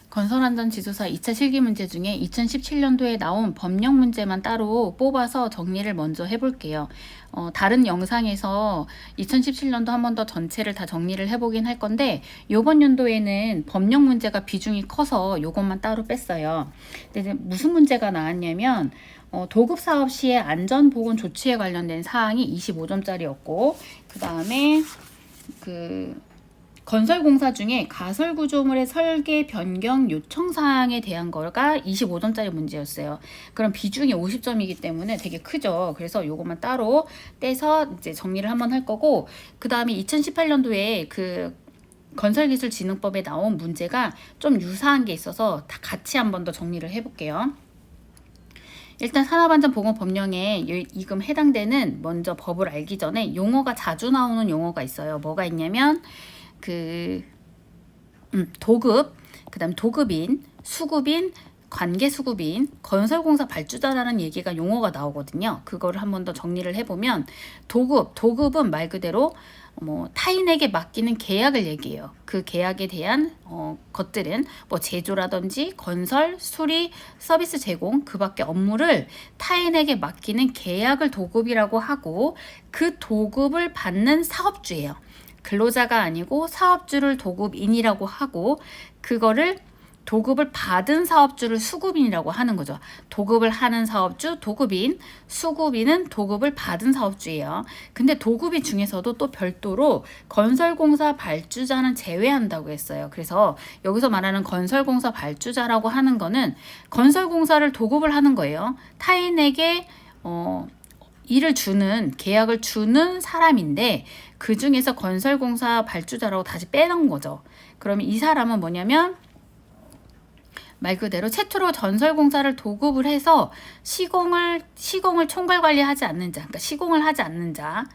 건설안전지도사 2차 실기 문제 중에 2017년도에 나온 법령 문제만 따로 뽑아서 정리를 먼저 해볼게요. 다른 영상에서 2017년도 한 번 더 전체를 다 정리를 해보긴 할 건데 이번 연도에는 법령 문제가 비중이 커서 이것만 따로 뺐어요. 근데 무슨 문제가 나왔냐면 도급사업 시의 안전보건 조치에 관련된 사항이 25점짜리였고 그 다음에 건설공사 중에 가설구조물의 설계 변경 요청 사항에 대한 거가 25점짜리 문제였어요. 그럼 비중이 50점이기 때문에 되게 크죠. 그래서 요것만 따로 떼서 이제 정리를 한번 할 거고, 그 다음에 2018년도에 그 건설기술진흥법에 나온 문제가 좀 유사한 게 있어서 다 같이 한번 더 정리를 해볼게요. 일단 산업안전보건법령에 이금 해당되는 먼저 법을 알기 전에 용어가 자주 나오는 용어가 있어요. 뭐가 있냐면 도급, 그 다음 도급인, 수급인, 관계수급인, 건설공사 발주자라는 얘기가 용어가 나오거든요. 그거를 한번 더 정리를 해보면 도급은 말 그대로 타인에게 맡기는 계약을 얘기해요. 그 계약에 대한 것들은 제조라든지 건설, 수리, 서비스 제공 그 밖에 업무를 타인에게 맡기는 계약을 도급이라고 하고, 그 도급을 받는 사업주예요. 근로자가 아니고 사업주를 도급인이라고 하고, 그거를 도급을 받은 사업주를 수급인이라고 하는 거죠. 도급을 하는 사업주 도급인, 수급인은 도급을 받은 사업주예요. 근데 도급인 중에서도 또 별도로 건설공사 발주자는 제외한다고 했어요. 그래서 여기서 말하는 건설공사 발주자라고 하는 거는 건설공사를 도급을 하는 거예요. 타인에게 일을 주는, 계약을 주는 사람인데 그 중에서 건설공사 발주자라고 다시 빼놓은 거죠. 그러면 이 사람은 뭐냐면 말 그대로 최초로 전설공사를 도급을 해서 시공을 총괄 관리하지 않는 자, 그러니까 시공을 하지 않는 자,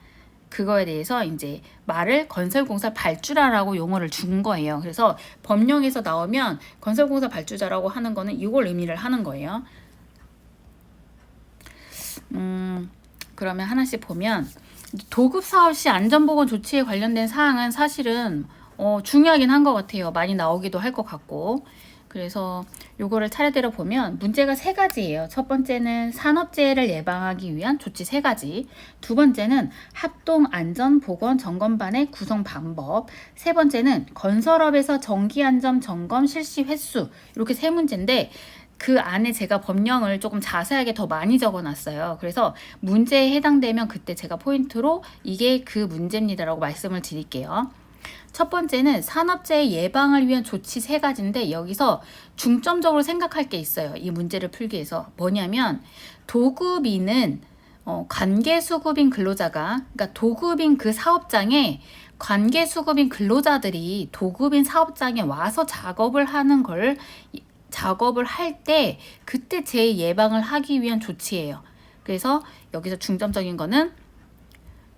그거에 대해서 이제 말을 건설공사 발주자라고 용어를 준 거예요. 그래서 법령에서 나오면 건설공사 발주자라고 하는 거는 이걸 의미를 하는 거예요. 그러면 하나씩 보면 도급 사업 시 안전보건 조치에 관련된 사항은 사실은 중요하긴 한 것 같아요. 많이 나오기도 할 것 같고. 그래서 요거를 차례대로 보면 문제가 3가지예요. 첫 번째는 산업재해를 예방하기 위한 조치 3가지. 두 번째는 합동안전보건점검반의 구성 방법. 세 번째는 건설업에서 정기안전점검 실시 횟수. 이렇게 3문제인데 그 안에 제가 법령을 조금 자세하게 더 많이 적어놨어요. 그래서 문제에 해당되면 그때 제가 포인트로 이게 그 문제입니다라고 말씀을 드릴게요. 첫 번째는 산업재해 예방을 위한 조치 3가지인데 여기서 중점적으로 생각할 게 있어요. 이 문제를 풀기 위해서. 뭐냐면 도급인은 관계수급인 근로자가, 그러니까 도급인 그 사업장에 관계수급인 근로자들이 도급인 사업장에 와서 작업을 할 때 그때 재해 예방을 하기 위한 조치예요. 그래서 여기서 중점적인 거는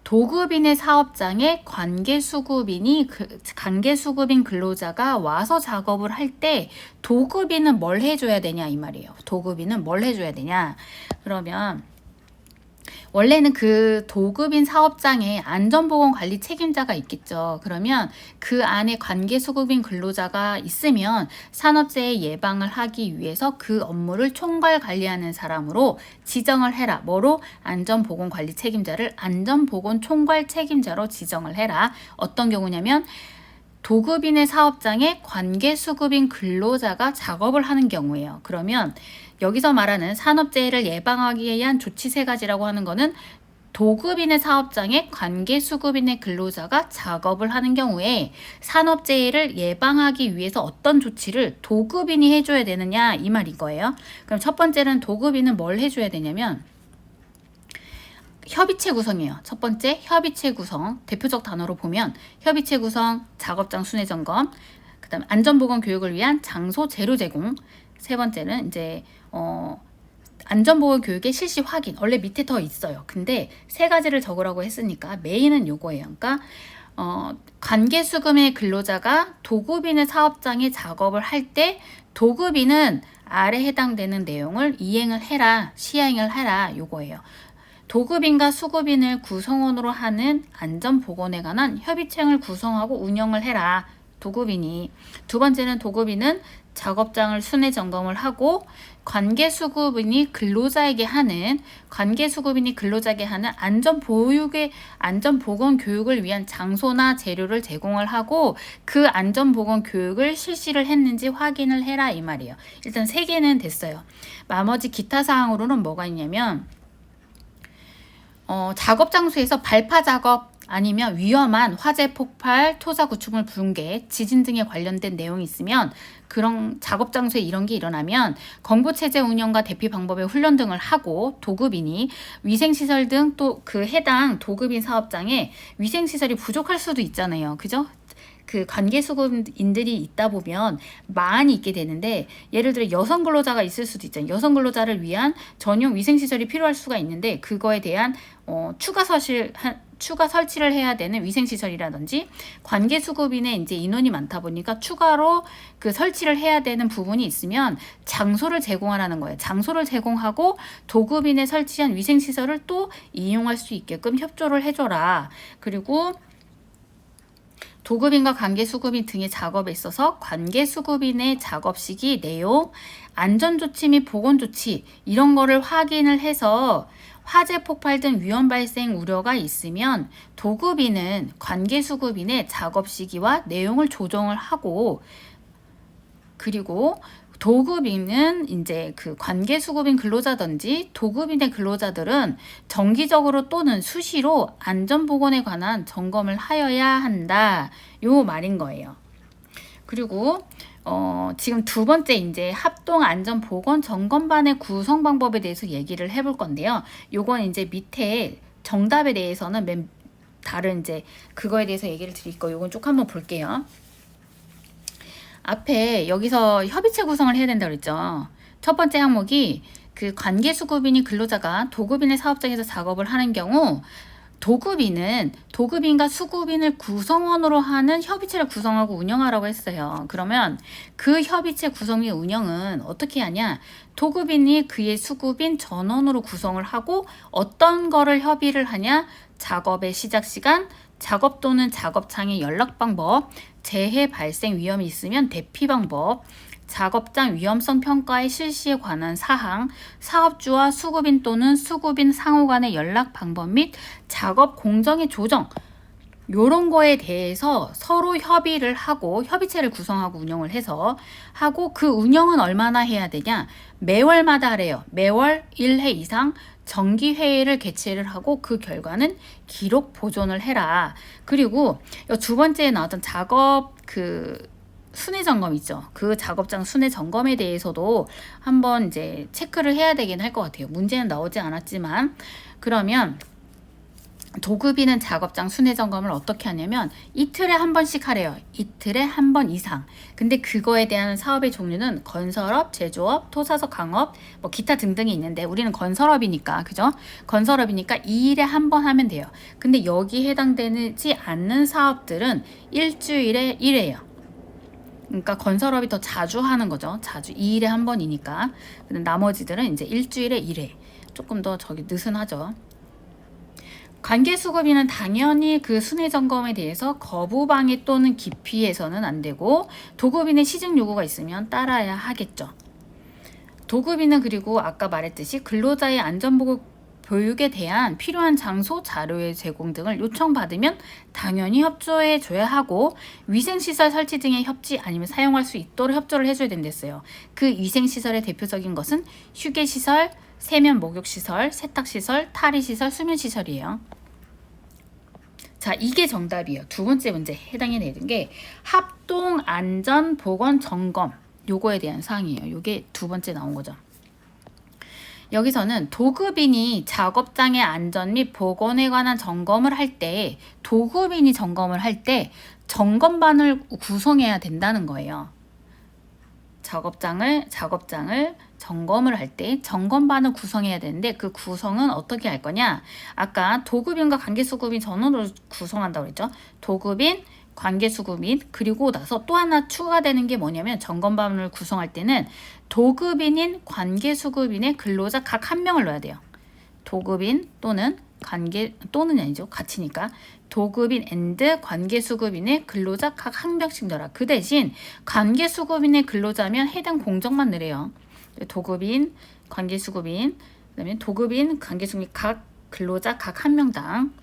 도급인의 사업장에 관계수급인 근로자가 와서 작업을 할 때 도급인은 뭘 해줘야 되냐 이 말이에요. 도급인은 뭘 해줘야 되냐. 그러면 원래는 그 도급인 사업장에 안전보건관리 책임자가 있겠죠. 그러면 그 안에 관계수급인 근로자가 있으면 산업재해 예방을 하기 위해서 그 업무를 총괄 관리하는 사람으로 지정을 해라. 뭐로? 안전보건관리 책임자를 안전보건 총괄 책임자로 지정을 해라. 어떤 경우냐면 도급인의 사업장에 관계수급인 근로자가 작업을 하는 경우예요. 그러면 여기서 말하는 산업재해를 예방하기 위한 조치 3가지라고 하는 거는 도급인의 사업장에 관계수급인의 근로자가 작업을 하는 경우에 산업재해를 예방하기 위해서 어떤 조치를 도급인이 해줘야 되느냐 이 말인 거예요. 그럼 첫 번째는 도급인은 뭘 해줘야 되냐면 협의체 구성이에요. 첫 번째 협의체 구성, 대표적 단어로 보면 협의체 구성, 작업장 순회 점검, 그 다음 안전보건 교육을 위한 장소 재료 제공. 세 번째는 이제 안전보건 교육의 실시 확인. 원래 밑에 더 있어요. 근데 3가지를 적으라고 했으니까 메인은 요거예요. 그러니까 관계수급의 근로자가 도급인의 사업장에 작업을 할 때 도급인은 아래 해당되는 내용을 이행을 해라, 시행을 해라 요거예요. 도급인과 수급인을 구성원으로 하는 안전보건에 관한 협의체를 구성하고 운영을 해라. 도급인이. 두 번째는 도급인은 작업장을 순회 점검을 하고 관계수급인이 근로자에게 하는 안전보건 교육을 위한 장소나 재료를 제공을 하고 그 안전보건 교육을 실시를 했는지 확인을 해라 이 말이에요. 일단 3개는 됐어요. 나머지 기타 사항으로는 뭐가 있냐면 작업 장소에서 발파 작업 아니면 위험한 화재 폭발, 토사 구축물 붕괴, 지진 등에 관련된 내용이 있으면 그런 작업 장소에 이런 게 일어나면 건보 체제 운영과 대피 방법의 훈련 등을 하고 도급인이 위생시설 등 또 그 해당 도급인 사업장에 위생시설이 부족할 수도 있잖아요. 그죠? 그 관계수급인들이 있다 보면 많이 있게 되는데 예를 들어 여성 근로자가 있을 수도 있잖아요. 여성 근로자를 위한 전용 위생시설이 필요할 수가 있는데 그거에 대한 추가 설치를 해야 되는 위생시설이라든지 관계수급인의 이제 인원이 많다 보니까 추가로 그 설치를 해야 되는 부분이 있으면 장소를 제공하라는 거예요. 장소를 제공하고 도급인에 설치한 위생시설을 또 이용할 수 있게끔 협조를 해줘라. 그리고 도급인과 관계수급인 등의 작업에 있어서 관계수급인의 작업 시기, 내용, 안전조치 및 보건조치 이런 거를 확인을 해서 화재 폭발 등 위험 발생 우려가 있으면 도급인은 관계수급인의 작업 시기와 내용을 조정을 하고 그리고 도급인은 이제 그 관계수급인 근로자든지 도급인의 근로자들은 정기적으로 또는 수시로 안전보건에 관한 점검을 하여야 한다. 요 말인 거예요. 그리고 지금 두 번째 이제 합동안전보건 점검반의 구성 방법에 대해서 얘기를 해볼 건데요. 요건 이제 밑에 정답에 대해서는 다른 이제 그거에 대해서 얘기를 드릴 거예요. 요건 쭉 한번 볼게요. 앞에 여기서 협의체 구성을 해야 된다고 그랬죠. 첫 번째 항목이 그 관계수급인이 근로자가 도급인의 사업장에서 작업을 하는 경우 도급인과 수급인을 구성원으로 하는 협의체를 구성하고 운영하라고 했어요. 그러면 그 협의체 구성 및 운영은 어떻게 하냐? 도급인이 그의 수급인 전원으로 구성을 하고 어떤 거를 협의를 하냐? 작업의 시작 시간, 작업 또는 작업장의 연락 방법, 재해 발생 위험이 있으면 대피 방법, 작업장 위험성 평가의 실시에 관한 사항, 사업주와 수급인 또는 수급인 상호 간의 연락 방법 및 작업 공정의 조정 요런 거에 대해서 서로 협의를 하고 협의체를 구성하고 운영을 해서 하고 그 운영은 얼마나 해야 되냐? 매월마다 하래요. 매월 1회 이상 정기회의를 개최를 하고 그 결과는 기록 보존을 해라. 그리고 두 번째에 나왔던 작업 순회 점검 있죠. 그 작업장 순회 점검에 대해서도 한번 이제 체크를 해야 되긴 할 것 같아요. 문제는 나오지 않았지만 그러면 도급인은 작업장 순회 점검을 어떻게 하냐면 이틀에 한 번씩 하래요. 이틀에 한 번 이상. 근데 그거에 대한 사업의 종류는 건설업, 제조업, 토사석 강업, 뭐 기타 등등이 있는데 우리는 건설업이니까 그죠? 건설업이니까 2일에 한 번 하면 돼요. 근데 여기 해당되지 않는 사업들은 일주일에 1회예요. 그러니까 건설업이 더 자주 하는 거죠. 자주 2일에 한 번이니까. 나머지들은 이제 일주일에 1회. 조금 더 느슨하죠. 관계수급인은 당연히 그 순회 점검에 대해서 거부방해 또는 기피해서는 안 되고 도급인의 시증 요구가 있으면 따라야 하겠죠. 도급인은 그리고 아까 말했듯이 근로자의 안전보건 교육에 대한 필요한 장소, 자료의 제공 등을 요청받으면 당연히 협조해 줘야 하고 위생시설 설치 등의 협지 아니면 사용할 수 있도록 협조를 해줘야 된댔어요. 그 위생시설의 대표적인 것은 휴게시설, 세면 목욕시설, 세탁시설, 탈의시설, 수면시설이에요. 자, 이게 정답이에요. 두 번째 문제 해당이 되는 게 합동안전보건점검 요거에 대한 사항이에요. 요게 두 번째 나온 거죠. 여기서는 도급인이 작업장의 안전 및 보건에 관한 점검을 할 때 도급인이 점검을 할 때 점검반을 구성해야 된다는 거예요. 작업장을 점검을 할 때 점검반을 구성해야 되는데 그 구성은 어떻게 할 거냐? 아까 도급인과 관계수급인 전원으로 구성한다고 그랬죠. 도급인, 관계수급인 그리고 나서 또 하나 추가되는 게 뭐냐면 점검반을 구성할 때는 도급인인 관계수급인의 근로자 각 한 명을 넣어야 돼요. 도급인 또는 또는 아니죠. 같이니까 도급인 and 관계수급인의 근로자 각 한 명씩 넣어라. 그 대신 관계수급인의 근로자면 해당 공정만 넣으래요. 도급인, 관계수급인, 그다음에 도급인, 관계수급인 각 근로자 각 한 명당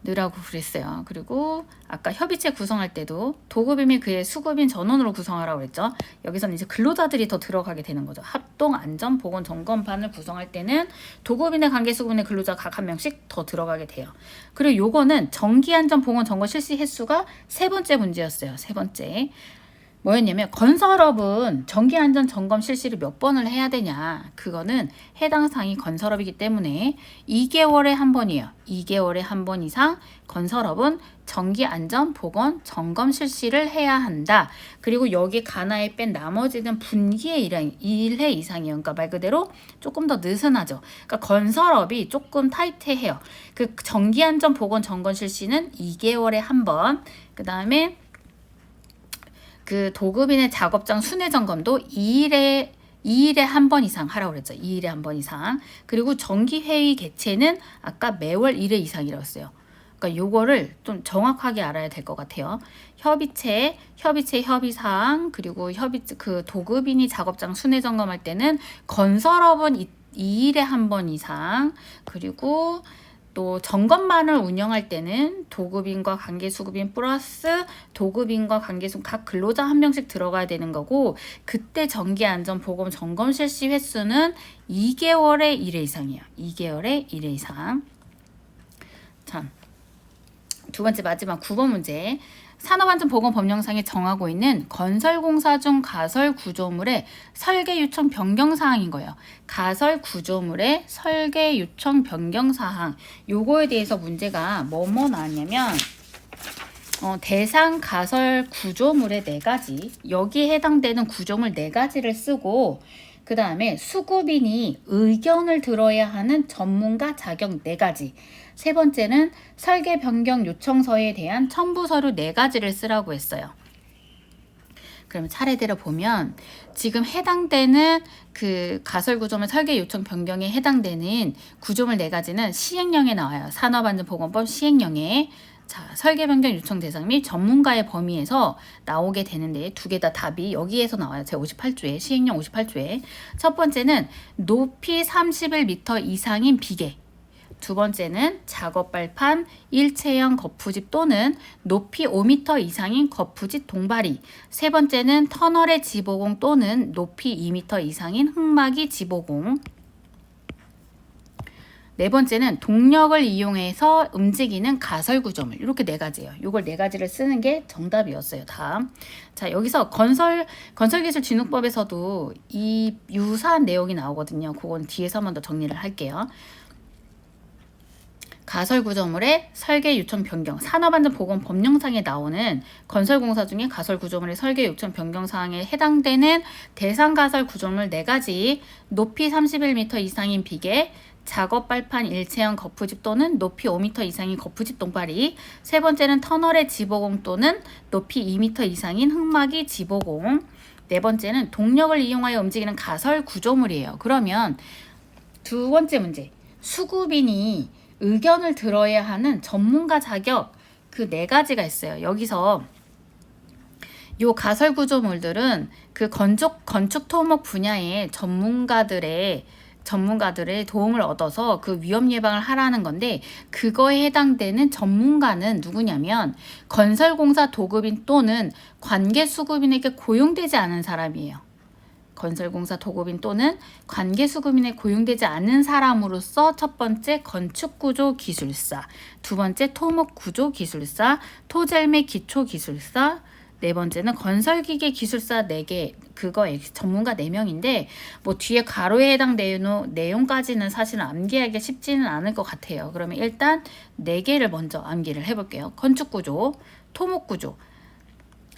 넣으라고 그랬어요. 그리고 아까 협의체 구성할 때도 도급인 및 그의 수급인 전원으로 구성하라고 그랬죠. 여기서는 이제 근로자들이 더 들어가게 되는 거죠. 합동 안전 보건 점검반을 구성할 때는 도급인의 관계수급인의 근로자 각 한 명씩 더 들어가게 돼요. 그리고 요거는 정기 안전 보건 점검 실시 횟수가 세 번째 문제였어요. 세 번째. 뭐였냐면 건설업은 정기안전 점검 실시를 몇 번을 해야 되냐. 그거는 해당 사항이 건설업이기 때문에 2개월에 한 번이에요. 2개월에 한 번 이상 건설업은 정기안전 보건 점검 실시를 해야 한다. 그리고 여기 가나에 뺀 나머지는 분기의 1회 이상이에요. 그러니까 말 그대로 조금 더 느슨하죠. 그러니까 건설업이 조금 타이트해요. 그 정기안전 보건 점검 실시는 2개월에 한 번. 그 다음에 그 도급인의 작업장 순회 점검도 2일에 한 번 이상 하라고 그랬죠. 2일에 한 번 이상. 그리고 정기 회의 개최는 아까 매월 1회 이상이라고 했어요. 그러니까 요거를 좀 정확하게 알아야 될 것 같아요. 협의체 협의사항, 그리고 그 도급인이 작업장 순회 점검할 때는 건설업은 2일에 한 번 이상, 그리고 또 점검반을 운영할 때는 도급인과 관계수급인 플러스 도급인과 관계수급 각 근로자 한 명씩 들어가야 되는 거고, 그때 정기안전보건 점검 실시 횟수는 2개월에 1회 이상이에요. 2개월에 1회 이상. 자, 두 번째 마지막 9번 문제. 산업안전보건법령상에 정하고 있는 건설공사 중 가설 구조물의 설계 요청 변경 사항인 거예요. 가설 구조물의 설계 요청 변경 사항. 요거에 대해서 문제가 뭐뭐 나왔냐면 대상 가설 구조물의 4가지. 여기에 해당되는 구조물 4가지를 쓰고, 그 다음에 수급인이 의견을 들어야 하는 전문가 자격 4가지. 세 번째는 설계 변경 요청서에 대한 첨부 서류 4가지를 쓰라고 했어요. 그럼 차례대로 보면 지금 해당되는 그 가설 구조물 설계 요청 변경에 해당되는 구조물 4가지는 시행령에 나와요. 산업안전보건법 시행령에. 자, 설계 변경 요청 대상 및 전문가의 범위에서 나오게 되는데, 2개 다 답이 여기에서 나와요. 제 58조에, 시행령 58조에. 첫 번째는 높이 31m 이상인 비계. 두 번째는 작업발판 일체형 거푸집 또는 높이 5m 이상인 거푸집 동바리. 세 번째는 터널의 지보공 또는 높이 2m 이상인 흙막이 지보공. 네 번째는 동력을 이용해서 움직이는 가설 구조물. 이렇게 4가지예요. 이걸 4가지를 쓰는 게 정답이었어요. 다음. 자, 여기서 건설기술진흥법에서도 이 유사한 내용이 나오거든요. 그건 뒤에서 한 번 더 정리를 할게요. 가설 구조물의 설계 요청 변경, 산업안전보건법령상에 나오는 건설공사 중에 가설 구조물의 설계 요청 변경 사항에 해당되는 대상 가설 구조물 4가지, 높이 31m 이상인 비계, 작업 발판 일체형 거푸집 또는 높이 5m 이상인 거푸집 동파리. 세 번째는 터널의 지보공 또는 높이 2m 이상인 흙막이 지보공. 네 번째는 동력을 이용하여 움직이는 가설 구조물이에요. 그러면 두 번째 문제, 수급인이 의견을 들어야 하는 전문가 자격, 그 4가지가 있어요. 여기서 요 가설 구조물들은 그 건축 토목 분야의 전문가들의 도움을 얻어서 그 위험 예방을 하라는 건데, 그거에 해당되는 전문가는 누구냐면 건설공사 도급인 또는 관계수급인에게 고용되지 않은 사람이에요. 건설공사 도급인 또는 관계수급인에 고용되지 않은 사람으로서 첫 번째 건축구조기술사, 두 번째 토목구조기술사, 토젤매 기초기술사, 네 번째는 건설기계 기술사 4개, 그거 전문가 4명인데 뭐 뒤에 가로에 해당되는 내용까지는 사실 암기하기 쉽지는 않을 것 같아요. 그러면 일단 4개를 먼저 암기를 해볼게요. 건축구조, 토목구조,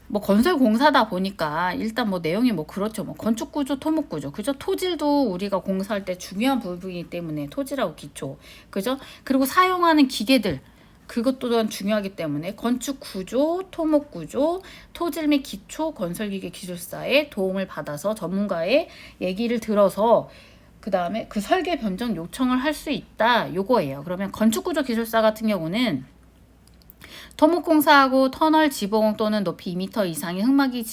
뭐 건설공사다 보니까 일단 뭐 내용이 뭐 그렇죠. 뭐 건축구조, 토목구조, 그죠? 토질도 우리가 공사할 때 중요한 부분이기 때문에 토질하고 기초, 그죠? 그리고 사용하는 기계들, 그것 또한 중요하기 때문에 건축구조, 토목구조, 토질 및 기초 건설기계 기술사의 도움을 받아서 전문가의 얘기를 들어서 그 다음에 그 설계 변경 요청을 할 수 있다 요거예요. 그러면 건축구조기술사 같은 경우는 토목공사하고 터널 지보공 또는 높이 2m 이상의 흙막이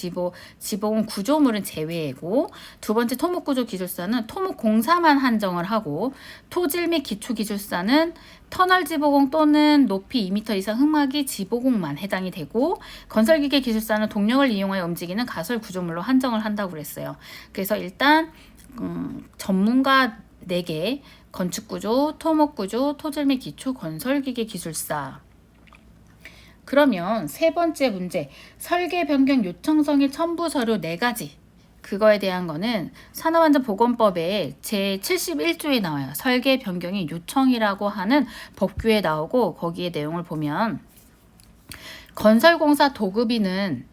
지보공 구조물은 제외고, 두 번째 토목구조기술사는 토목공사만 한정을 하고, 토질 및 기초기술사는 터널 지보공 또는 높이 2m 이상 흙막이 지보공만 해당이 되고, 건설기계 기술사는 동력을 이용하여 움직이는 가설 구조물로 한정을 한다고 그랬어요. 그래서 일단 전문가 4개, 건축구조, 토목구조, 토질 및 기초, 건설기계 기술사. 그러면 세 번째 문제, 설계 변경 요청서의 첨부 서류 4가지. 그거에 대한 거는 산업안전보건법의 제71조에 나와요. 설계 변경이 요청이라고 하는 법규에 나오고, 거기에 내용을 보면 건설공사 도급인은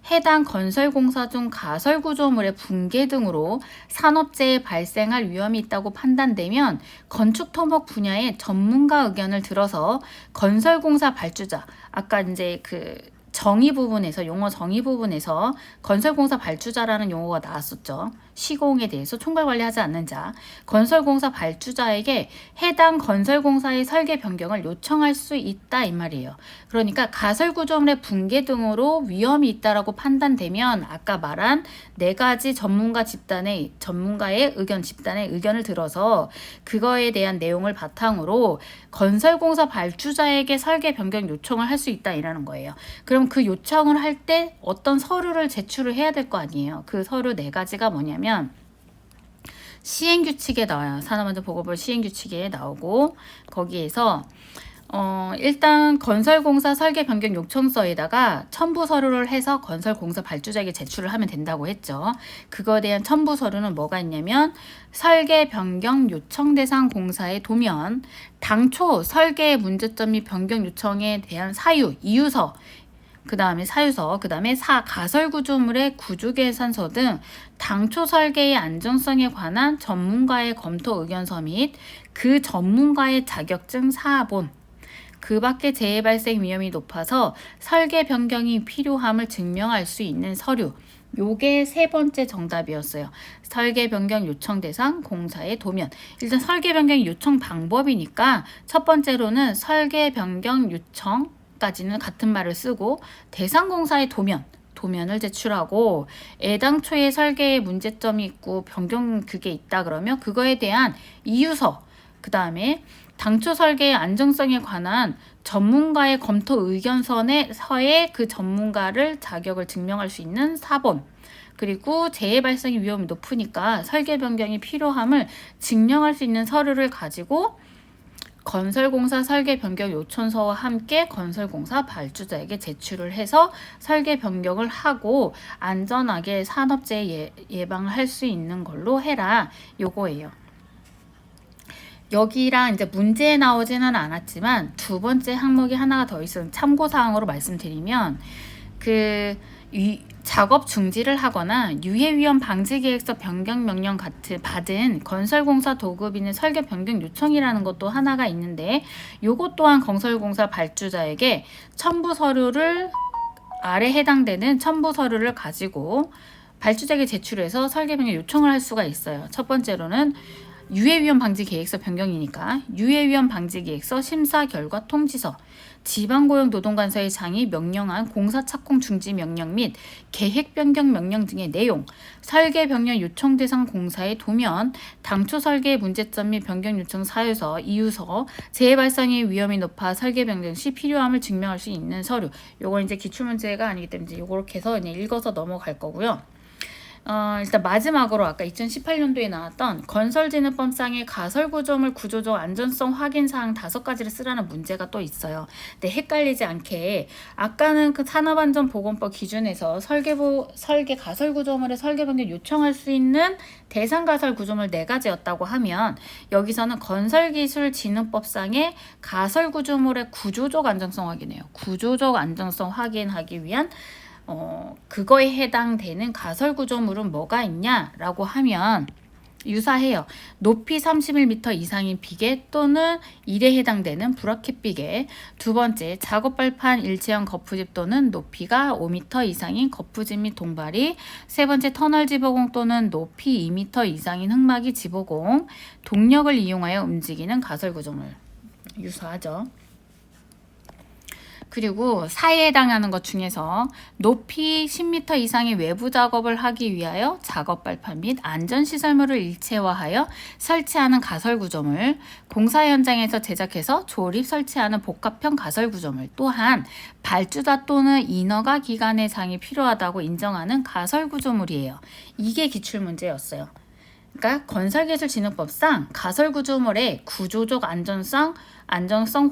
해당 건설공사 중 가설구조물의 붕괴 등으로 산업재해 발생할 위험이 있다고 판단되면 건축토목 분야의 전문가 의견을 들어서 건설공사 발주자, 아까 이제 그 정의 부분에서, 용어 정의 부분에서 건설공사 발주자라는 용어가 나왔었죠. 시공에 대해서 총괄관리하지 않는 자, 건설공사 발주자에게 해당 건설공사의 설계 변경을 요청할 수 있다 이 말이에요. 그러니까 가설구조물의 붕괴 등으로 위험이 있다라고 판단되면 아까 말한 4가지 전문가의 의견 집단의 의견을 들어서 그거에 대한 내용을 바탕으로 건설공사 발주자에게 설계 변경 요청을 할 수 있다 이라는 거예요. 그럼 그 요청을 할 때 어떤 서류를 제출을 해야 될 거 아니에요. 그 서류 4가지가 뭐냐면 시행규칙에 나와요. 산업안전보건법 시행규칙에 나오고, 거기에서 일단 건설공사 설계 변경 요청서에다가 첨부 서류를 해서 건설공사 발주자에게 제출을 하면 된다고 했죠. 그거에 대한 첨부 서류는 뭐가 있냐면 설계 변경 요청 대상 공사의 도면, 당초 설계의 문제점 및 변경 요청에 대한 사유, 이유서, 그 다음에 사유서, 그 다음에 가설구조물의 구조계산서 등 당초 설계의 안정성에 관한 전문가의 검토 의견서 및 그 전문가의 자격증 사본, 그 밖에 재해 발생 위험이 높아서 설계 변경이 필요함을 증명할 수 있는 서류. 요게 3번째 정답이었어요. 설계 변경 요청 대상 공사의 도면. 일단 설계 변경 요청 방법이니까 첫 번째로는 설계 변경 요청 까지는 같은 말을 쓰고, 대상공사의 도면을 제출하고, 애당초에 설계에 문제점이 있고 변경 그게 있다 그러면 그거에 대한 이유서, 그 다음에 당초 설계의 안정성에 관한 전문가의 검토 의견서에 그 전문가를 자격을 증명할 수 있는 사본, 그리고 재해 발생의 위험이 높으니까 설계 변경이 필요함을 증명할 수 있는 서류를 가지고 건설공사 설계 변경 요청서와 함께 건설공사 발주자에게 제출을 해서 설계 변경을 하고 안전하게 산업재해 예방을 할 수 있는 걸로 해라 요거예요. 여기랑 이제 문제에 나오지는 않았지만 두 번째 항목이 하나가 더 있어요. 참고사항으로 말씀드리면 작업 중지를 하거나 유해위험 방지계획서 변경 명령 같은 받은 건설공사 도급인의 설계 변경 요청이라는 것도 하나가 있는데, 요것 또한 건설공사 발주자에게 첨부 서류를 아래 해당되는 첨부 서류를 가지고 발주자에게 제출해서 설계 변경 요청을 할 수가 있어요. 첫 번째로는 유해위험 방지 계획서 변경이니까 유해위험 방지 계획서 심사 결과 통지서, 지방고용노동관서의 장이 명령한 공사 착공 중지 명령 및 계획 변경 명령 등의 내용, 설계 변경 요청 대상 공사의 도면, 당초 설계의 문제점 및 변경 요청 사유서, 이유서, 재해 발생의 위험이 높아 설계 변경 시 필요함을 증명할 수 있는 서류. 요건 이제 기출문제가 아니기 때문에 이렇게 해서 그냥 읽어서 넘어갈 거고요. 일단 마지막으로 아까 2018년도에 나왔던 건설진흥법상의 가설구조물 구조적 안전성 확인사항 5가지를 쓰라는 문제가 또 있어요. 근데 헷갈리지 않게 아까는 그 산업안전보건법 기준에서 설계 가설구조물의 설계 변경 요청할 수 있는 대상 가설구조물 4가지였다고 하면, 여기서는 건설기술진흥법상의 가설구조물의 구조적 안정성 확인해요. 구조적 안정성 확인하기 위한 그거에 해당되는 가설 구조물은 뭐가 있냐라고 하면 유사해요. 높이 31m 이상인 비계 또는 일에 해당되는 브라켓 비계. 두 번째, 작업발판 일체형 거푸집 또는 높이가 5m 이상인 거푸집 및 동발이. 세 번째, 터널 지보공 또는 높이 2m 이상인 흙막이 지보공. 동력을 이용하여 움직이는 가설 구조물. 유사하죠. 그리고 사이에 해당하는 것 중에서 높이 10m 이상의 외부 작업을 하기 위하여 작업 발판 및 안전시설물을 일체화하여 설치하는 가설 구조물, 공사 현장에서 제작해서 조립 설치하는 복합형 가설 구조물, 또한 발주자 또는 인허가 기관의 장이 필요하다고 인정하는 가설 구조물이에요. 이게 기출문제였어요. 그러니까 건설기술진흥법상 가설구조물의 구조적 안전성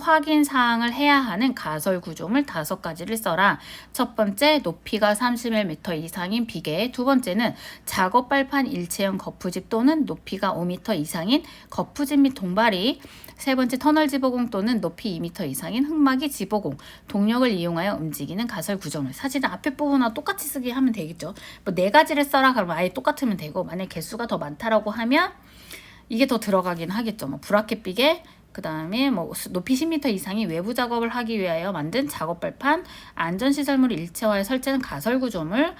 확인 사항을 해야 하는 가설구조물 5가지를 써라. 첫 번째, 높이가 31m 이상인 비계. 두 번째는 작업발판 일체형 거푸집 또는 높이가 5m 이상인 거푸집 및 동발이. 세 번째, 터널 지보공 또는 높이 2m 이상인 흙막이 지보공. 동력을 이용하여 움직이는 가설 구조물. 사실은 앞에 부분과 똑같이 쓰기 하면 되겠죠. 뭐 4가지를 써라 그러면 아예 똑같으면 되고, 만약 개수가 더 많다라고 하면 이게 더 들어가긴 하겠죠. 뭐 브라켓 비계, 그 다음에 뭐 높이 10m 이상의 외부 작업을 하기 위하여 만든 작업발판, 안전시설물을 일체화해 설치하는 가설구조물,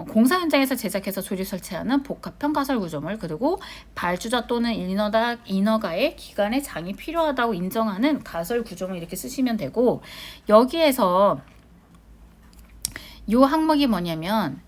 공사 현장에서 제작해서 조립 설치하는 복합형 가설구조물, 그리고 발주자 또는 인허가의 기관의 장이 필요하다고 인정하는 가설구조물 이렇게 쓰시면 되고, 여기에서 요 항목이 뭐냐면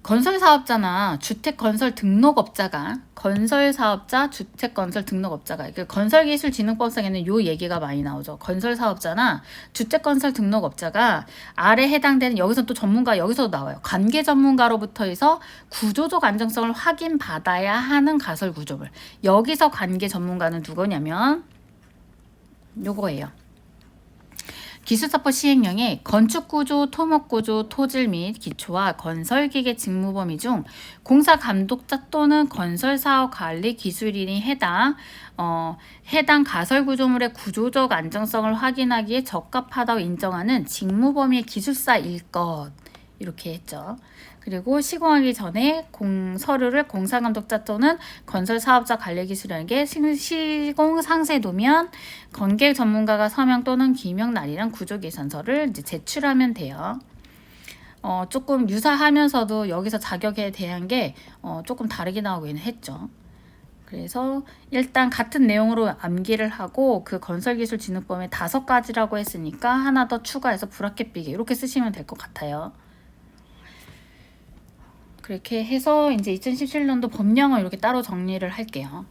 건설사업자나 주택건설 등록업자가 건설사업자, 주택건설 등록업자가 그 건설기술진흥법상에는 요 얘기가 많이 나오죠. 건설사업자나 주택건설 등록업자가 아래 해당되는, 여기서 또 전문가, 여기서도 나와요. 관계 전문가로부터 해서 구조적 안정성을 확인받아야 하는 가설구조물. 여기서 관계 전문가는 누구냐면 요거예요. 기술사법 시행령에 건축구조, 토목구조, 토질 및 기초와 건설기계 직무 범위 중 공사감독자 또는 건설사업관리 기술인이 해당 가설구조물의 구조적 안정성을 확인하기에 적합하다고 인정하는 직무 범위의 기술사일 것. 이렇게 했죠. 그리고 시공하기 전에 서류를 공사감독자 또는 건설사업자 관리기술에게 시공 상세 도면, 건계 전문가가 서명 또는 기명 날이랑 구조계산서를 이제 제출하면 돼요. 조금 유사하면서도 여기서 자격에 대한 게 조금 다르게 나오기는 했죠. 그래서 일단 같은 내용으로 암기를 하고, 그 건설기술진흥법에 5가지라고 했으니까 하나 더 추가해서 브라켓 비계 이렇게 쓰시면 될 것 같아요. 그렇게 해서 이제 2017년도 법령을 이렇게 따로 정리를 할게요.